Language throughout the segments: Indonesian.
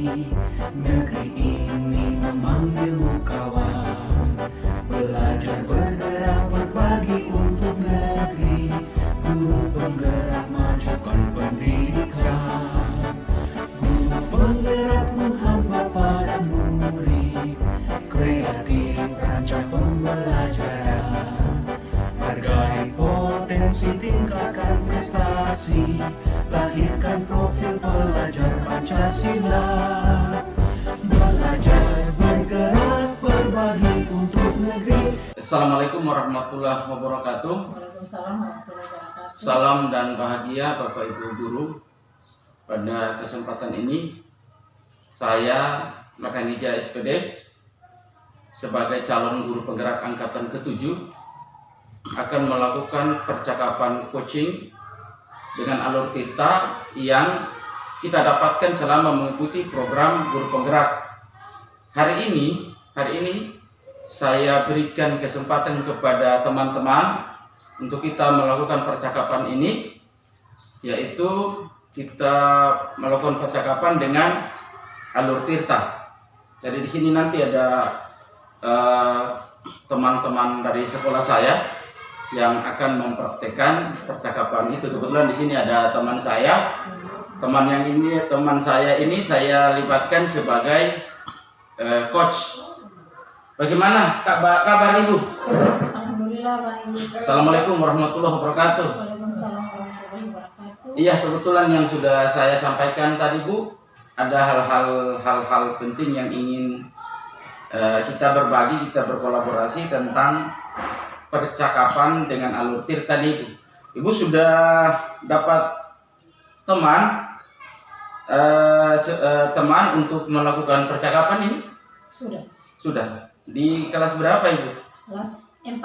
Negeri ini memanggilmu kawan, belajar bergerak berbagi untuk negeri. Guru penggerak majukan pendidikan, guru penggerak menghamba pada murid, kreatif rancang pembelajaran, hargai potensi tingkatkan prestasi, lahirkan profil pelajar Pancasila. Belajar bergerak berbagi untuk negeri. Assalamualaikum warahmatullahi wabarakatuh. Waalaikumsalam warahmatullahi wabarakatuh. Salam dan bahagia Bapak Ibu guru. Pada kesempatan ini saya Makanija SPD sebagai calon guru penggerak angkatan ke-7 akan melakukan percakapan coaching dengan alur Tirta yang kita dapatkan selama mengikuti program guru penggerak. Hari ini saya berikan kesempatan kepada teman-teman untuk kita melakukan percakapan ini, yaitu kita melakukan percakapan dengan alur Tirta. Jadi di sini nanti ada teman-teman dari sekolah saya yang akan mempraktekkan percakapan itu. Kebetulan di sini ada teman saya. Teman saya ini saya libatkan sebagai coach. Bagaimana kabar Ibu? Alhamdulillah baik. Assalamualaikum warahmatullahi wabarakatuh. Waalaikumsalam warahmatullahi wabarakatuh. Iya, kebetulan yang sudah saya sampaikan tadi Bu, ada hal-hal penting yang ingin kita berbagi, kita berkolaborasi tentang percakapan dengan alur Tirta nih Bu. Ibu sudah dapat teman untuk melakukan percakapan ini? Sudah. Di kelas berapa Ibu? Kelas 4.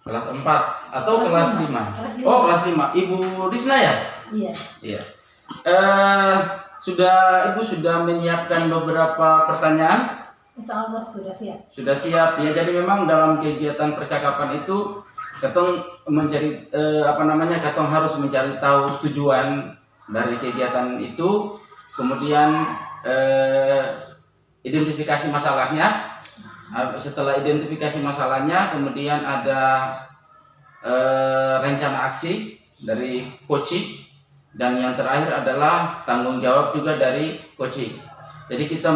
Kelas 4 atau kelas 5? Kelas 5. Oh, kelas 5. Ibu Risna ya? Iya. Iya. Ibu sudah menyiapkan beberapa pertanyaan? Insya Allah sudah siap. Sudah siap. Ya, jadi memang dalam kegiatan percakapan itu katong mencari katong harus mencari tahu tujuan dari kegiatan itu, kemudian identifikasi masalahnya. Setelah identifikasi masalahnya, kemudian ada rencana aksi dari coaching, dan yang terakhir adalah tanggung jawab juga dari coaching. Jadi kita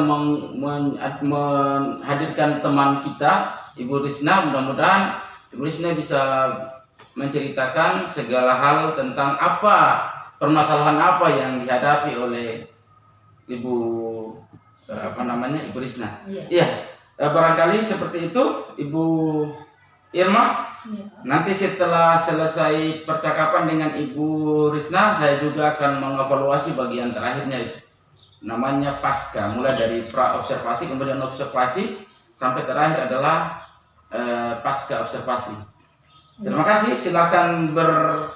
menghadirkan teman kita, Ibu Risna. Mudah-mudahan Ibu Risna bisa menceritakan segala hal tentang permasalahan apa yang dihadapi oleh Ibu Ibu Risna. Iya. Barangkali seperti itu Ibu Irma. Iya. Nanti setelah selesai percakapan dengan Ibu Risna, saya juga akan mengevaluasi bagian terakhirnya, namanya pasca, mulai dari pra observasi, kemudian observasi, sampai terakhir adalah pasca observasi. Terima kasih. Silakan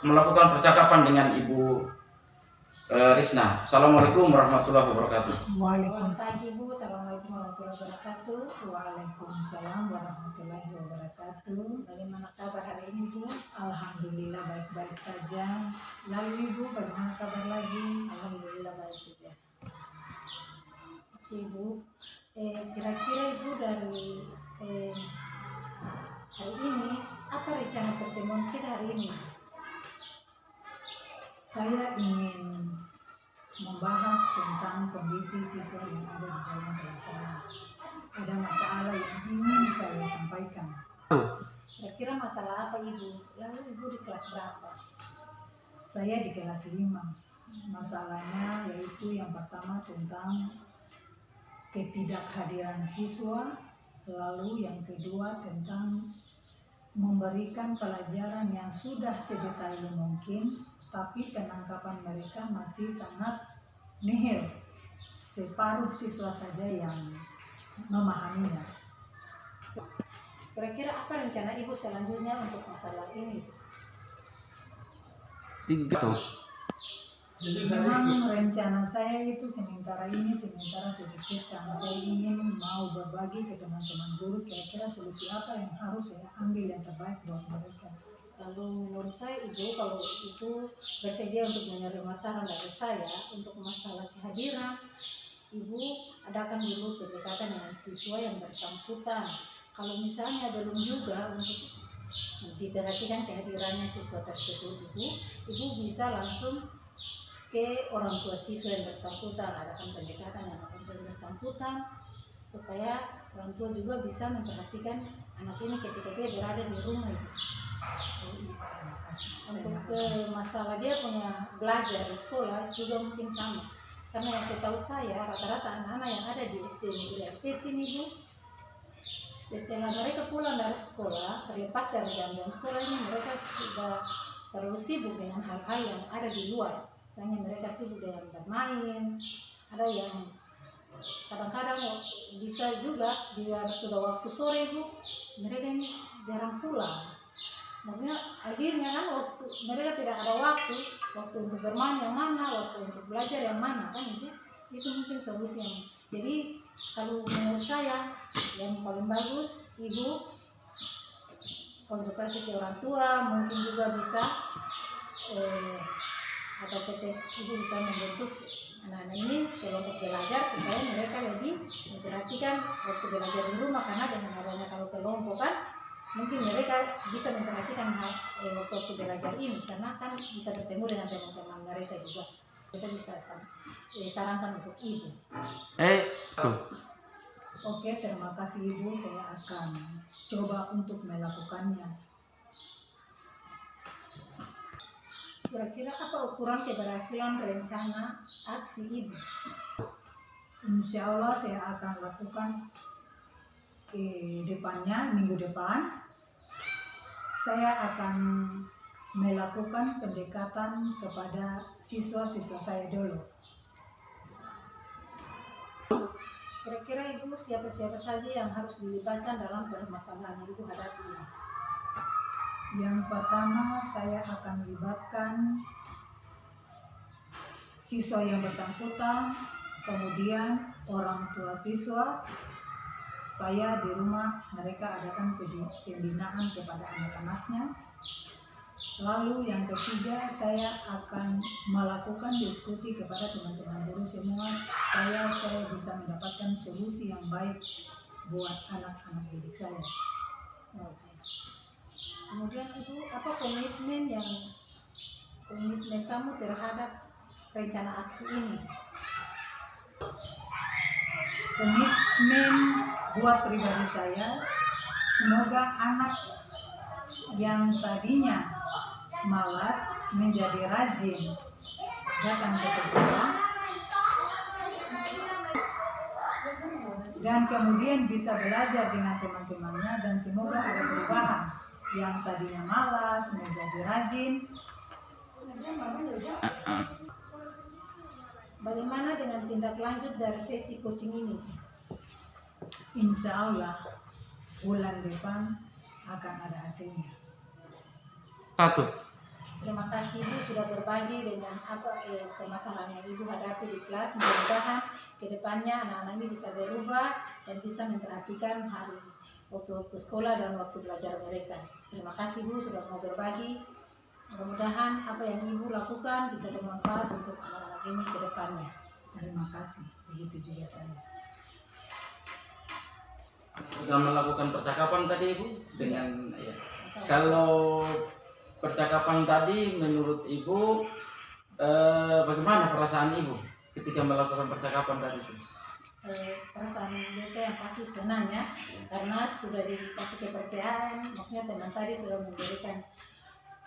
melakukan percakapan dengan Ibu Risna. Assalamualaikum warahmatullahi wabarakatuh. Waalaikumsalam Ibu. Assalamualaikum warahmatullahi wabarakatuh. Waalaikumsalam warahmatullahi wabarakatuh. Bagaimana kabar hari ini Bu? Alhamdulillah baik-baik saja. Lalu Ibu bagaimana kabar lagi? Alhamdulillah baik juga. Oke Bu, kira-kira Ibu dari hari ini apa rencana pertemuan kita hari ini? Saya ingin membahas tentang kondisi siswa yang ada di dalam kelas saya. Ada masalah yang ingin saya sampaikan. Kira-kira masalah apa Ibu? Lalu Ibu di kelas berapa? Saya di kelas 5. Masalahnya yaitu yang pertama tentang ketidakhadiran siswa, lalu yang kedua tentang memberikan pelajaran yang sudah sedetail mungkin, tapi penangkapan mereka masih sangat nihil. Separuh siswa saja yang memahaminya. Kira-kira apa rencana Ibu selanjutnya untuk masalah ini? 3 tuh. Memang rencana saya itu sementara sedikit, karena saya ingin mau berbagi ke teman-teman guru kira-kira solusi apa yang harus saya ambil yang terbaik buat mereka. Lalu menurut saya Ibu, kalau Ibu bersedia untuk menerima saran dari saya untuk masalah kehadiran, ibu adakan dulu pendekatan dengan siswa yang bersangkutan. Kalau misalnya belum juga untuk diperhatikan kehadirannya siswa tersebut, ibu bisa langsung ke orang tua siswa yang bersangkutan, adakan pendekatan dengan orang tua yang bersangkutan supaya orang tua juga bisa memperhatikan anak ini ketika dia berada di rumah. Untuk masalah dia punya belajar di sekolah juga mungkin sama, karena yang setahu saya rata-rata anak-anak yang ada di SD Negeri RP sini Bu, setelah mereka pulang dari sekolah, terlepas dari jam-jam sekolah ini, mereka sudah terlalu sibuk dengan hal-hal yang ada di luar. Misalnya mereka sibuk dengan bermain, ada yang kadang-kadang bisa juga biar sudah waktu sore Bu, mereka ini jarang pulang. Makanya akhirnya kan waktu mereka tidak ada waktu untuk bermain yang mana, waktu untuk belajar yang mana, kan itu mungkin solusi yang. Jadi kalau menurut saya yang paling bagus ibu konsultasi ke orang tua, mungkin juga bisa atau PT ibu bisa membentuk anak-anak ini kelompok belajar supaya mereka lebih memperhatikan waktu belajar di rumah, karena dengan adanya kalau kelompok kan mungkin mereka bisa memperhatikan waktu belajar ini, karena kan bisa bertemu dengan teman-teman mereka juga. Kita bisa sarankan untuk ibu. Oke, terima kasih ibu. Saya akan coba untuk melakukannya. Kira-kira apa ukuran keberhasilan rencana aksi ibu? Insya Allah saya akan lakukan depannya, minggu depan. Saya akan melakukan pendekatan kepada siswa-siswa saya dulu. Kira-kira ibu siapa-siapa saja yang harus dilibatkan dalam permasalahan yang ibu hadapi ini? Yang pertama saya akan libatkan siswa yang bersangkutan, kemudian orang tua siswa, supaya di rumah mereka adakan pembinaan kepada anak-anaknya. Lalu yang ketiga, saya akan melakukan diskusi kepada teman-teman guru semua supaya saya bisa mendapatkan solusi yang baik buat anak-anak didik saya. Kemudian ibu, apa komitmen kamu terhadap rencana aksi ini? Komitmen buat pribadi saya, semoga anak yang tadinya malas menjadi rajin datang ke sekolah dan kemudian bisa belajar dengan teman-temannya, dan semoga ada perubahan yang tadinya malas menjadi rajin. Bagaimana dengan tindak lanjut dari sesi coaching ini? Insya Allah bulan depan akan ada hasilnya. 1. Terima kasih ibu sudah berbagi dengan apa permasalahan yang ibu hadapi di kelas. Mudah-mudahan kedepannya anak-anak ini bisa berubah dan bisa memperhatikan hari waktu sekolah dan waktu belajar mereka. Terima kasih ibu sudah mau berbagi. Mudah-mudahan apa yang ibu lakukan bisa bermanfaat untuk anak-anak ini ke depannya. Terima kasih. Begitu juga saya. Sudah melakukan percakapan tadi ibu dengan ya. Kalau percakapan tadi menurut ibu bagaimana perasaan ibu ketika melakukan percakapan tadi itu? Perasaan mereka yang pasti senang ya, karena sudah dikasih kepercayaan. Maksudnya teman tadi sudah memberikan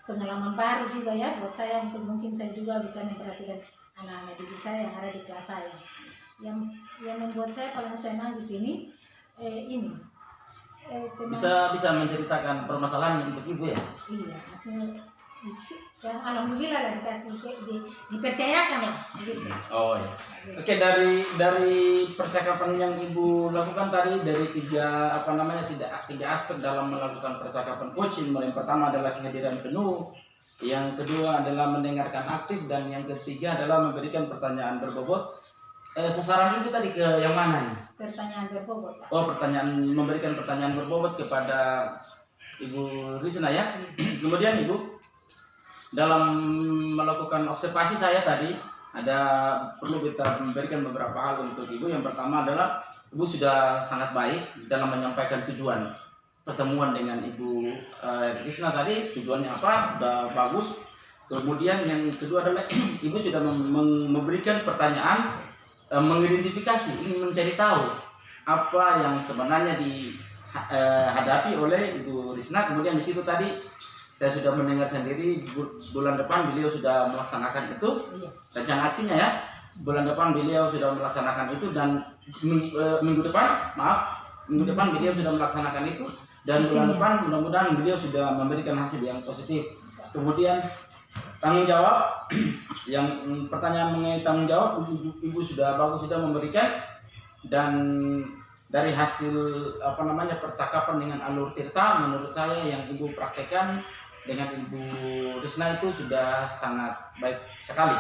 pengalaman baru juga ya buat saya, untuk mungkin saya juga bisa memperhatikan anak-anak didik saya yang ada di kelas saya. Yang membuat saya paling senang di sini ini. Bisa menceritakan permasalahan untuk ibu ya? Iya, yang alhamdulillah lah dipercayakan lah gitu. Oh ya. Oke, dari percakapan yang ibu lakukan tadi, dari tiga aspek dalam melakukan percakapan coaching. Yang pertama adalah kehadiran penuh, yang kedua adalah mendengarkan aktif, dan yang ketiga adalah memberikan pertanyaan berbobot. Sasaran ibu tadi ke yang mana nih? Pertanyaan berbobot. Oh, memberikan pertanyaan berbobot kepada Ibu Risna ya. Kemudian ibu dalam melakukan observasi saya tadi, ada perlu kita memberikan beberapa hal untuk Ibu. Yang pertama adalah Ibu sudah sangat baik dalam menyampaikan tujuan pertemuan dengan Ibu Risna tadi. Tujuannya apa? Udah bagus. Kemudian yang kedua adalah Ibu sudah memberikan pertanyaan, mengidentifikasi, ingin mencari tahu apa yang sebenarnya dihadapi oleh Ibu Risna. Kemudian di situ tadi saya sudah mendengar sendiri bulan depan beliau sudah melaksanakan itu rencana aksinya ya. Bulan depan beliau sudah melaksanakan itu dan minggu depan beliau sudah melaksanakan itu dan bulan depan mudah-mudahan beliau sudah memberikan hasil yang positif. Kemudian tanggung jawab, yang pertanyaan mengenai tanggung jawab Ibu sudah bagus sudah memberikan, dan dari hasil percakapan dengan Alur Tirta, menurut saya yang Ibu praktekkan dengan Ibu Risna itu sudah sangat baik sekali.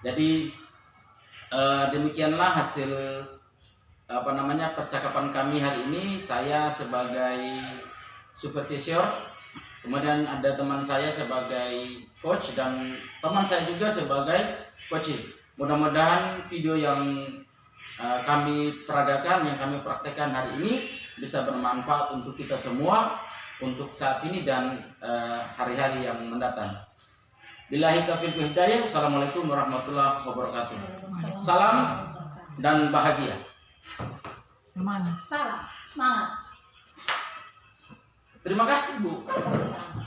Jadi demikianlah hasil percakapan kami hari ini. Saya sebagai supervisor, kemudian ada teman saya sebagai coach dan teman saya juga sebagai coaching. Mudah-mudahan video yang kami peragakan, yang kami praktekkan hari ini bisa bermanfaat untuk kita semua untuk saat ini dan hari-hari yang mendatang. Billahi taufiq wal hidayah. Assalamualaikum warahmatullahi wabarakatuh. Salam dan bahagia. Semangat. Salam, semangat. Terima kasih Bu. Sama-sama.